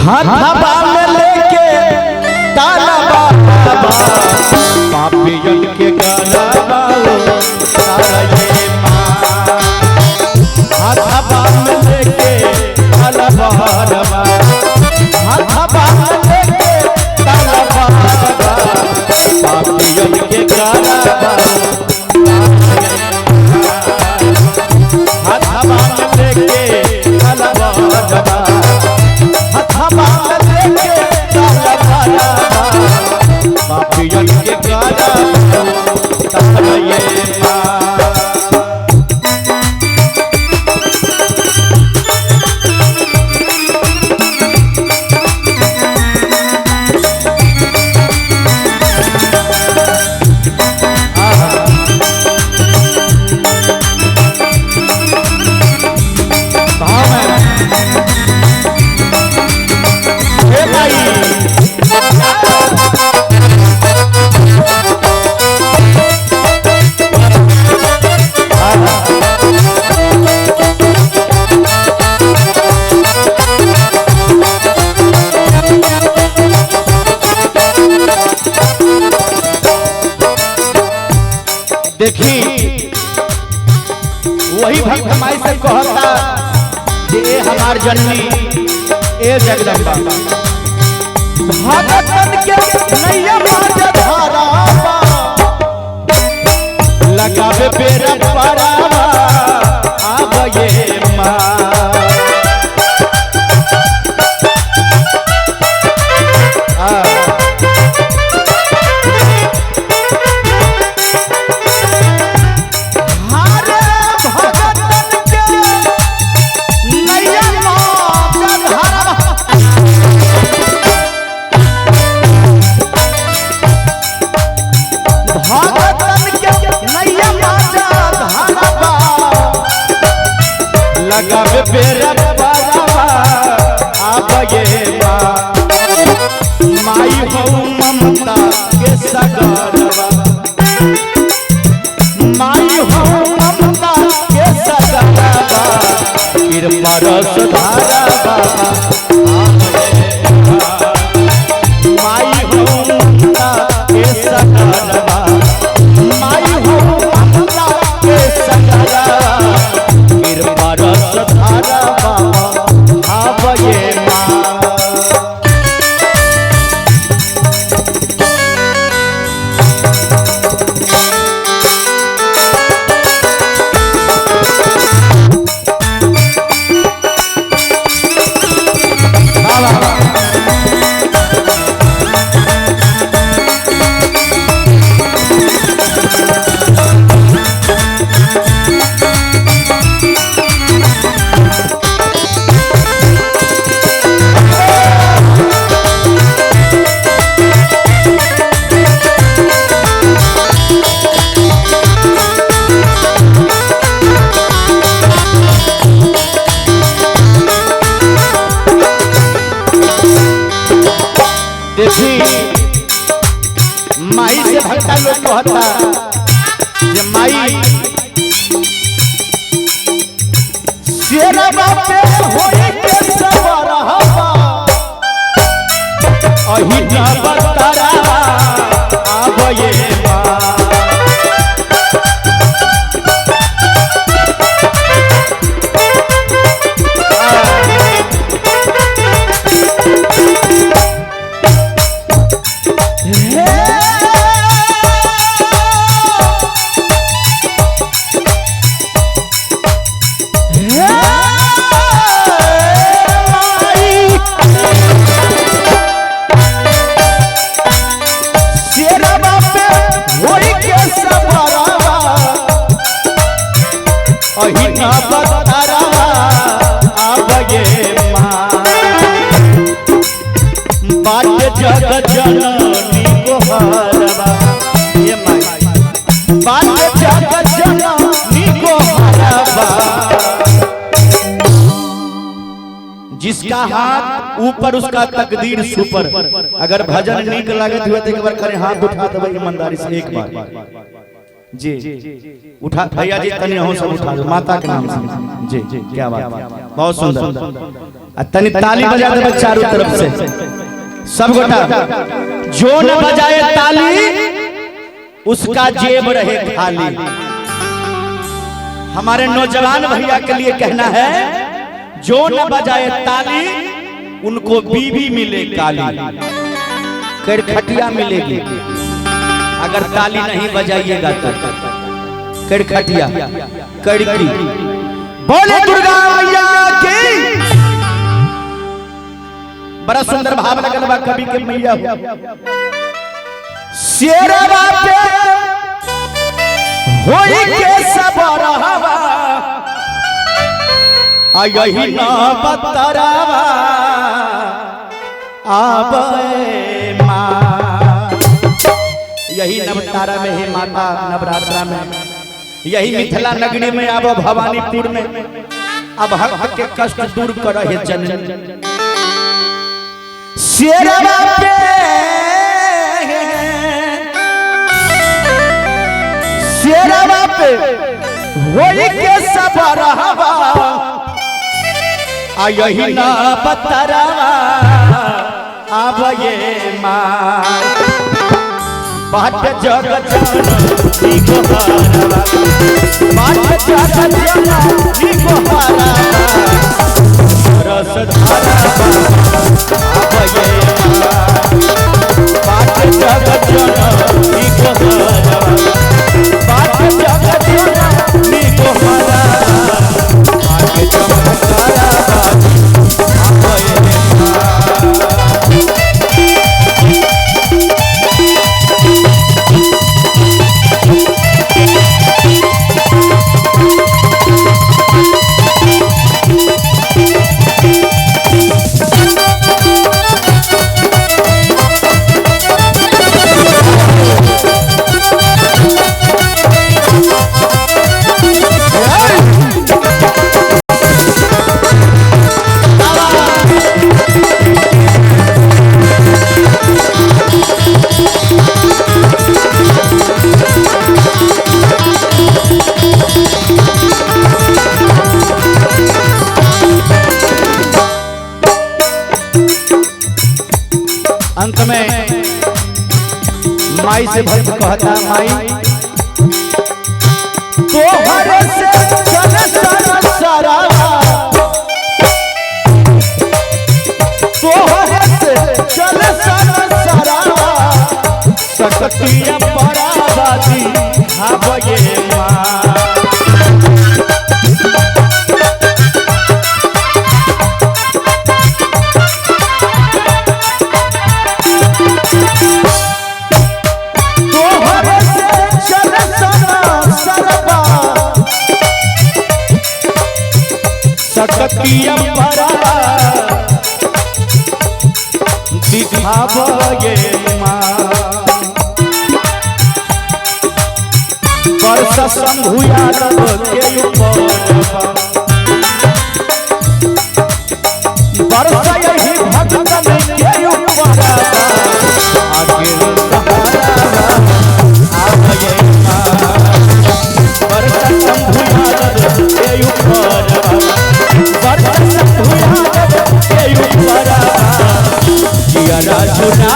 हाथवा में लेके ताला बाबा पापियन के गाना तारा ये माँ हाथवा में लेके ताला बाबा हाथवा में लेके ताला बाबा पापियन के गाना हाथवा में लेके ताला बाबा पापियन के गाना तारा ये देखी वही भक्त माई से कहता जे हमार जननी ए जगदम्बा भगतन के नैया माज धारावा लगावे बेरा पारावा आब ये माँ लगावे बेरा पारावा आब ये माँ माई हो ममता के सगरवा माई हो ममता के सगरवा कृपा रस धारा बाबा माई हो ममता के सगरवा माई हो ममता के सगरवा कृपा रस धारा बाबा आब ये माँ देखी माई से भक्ता लोग कहता जे माई शेरा बापे होई के सवरहबा अहि ना बतारा आब ये माँ अहिना बतारा आब ये माँ बाट जग जननी गोहरवा ये माँ बाट जग जननी गोहरवा जिसका हाथ ऊपर उसका तकदीर सुपर अगर भजन नीक लागत हुए तो एक बार करे हाथ उठा दे ईमानदारी से एक बार जी उठा भैया जी तनी हो सब उठा दो माता के नाम से। जी जी क्या बात, बहुत सुंदर। तनी ताली बजा दे चारों तरफ से सब गोटा। जो न बजाए ताली उसका जेब रहे खाली। हमारे नौजवान भैया के लिए कहना है, जो न बजाए ताली उनको बीवी मिले काली, करखटिया मिलेगी अगर ताली नहीं बजाइएगा तो। करखटिया कड़की। बोले दुर्गा मैया की। बड़ा सुंदर भाव लगल बा कवि के मैया। शेरवा पे होई के सबरहवा आ यही न बतरावा आबे माँ। यही नवतारा में है माता, नवरात्रा में यही मिथिला नगरी में आबो भवानीपुर में। अब भक्त के कष्ट दूर कर है जननी। शेरवा पे शेरवा पे होई के सबरहवा आ यही न बतरावा अब ये माँ। बाट जगत जननी गोहारा, बाट जगत जननी गोहारा, रस धारा अब ये माँ। बाट जगत जननी गोहारा, बाट जगत जननी गोहारा, आगे चमत्कारा अब ये माँ। अंत में माई से भक्त कहता, माई तोहरे से चले सरावा, तोहरे से चले सरावा, सकतिया पराबादी हाबे माँ। सकतिया परा दिखावे माँ। वर्ष शंभु यादव के ऊपर वर्ष यही भगतन के ऊपर आगे सहारा आवे माँ। वर्ष शंभु यादव के ऊपर जिया चुना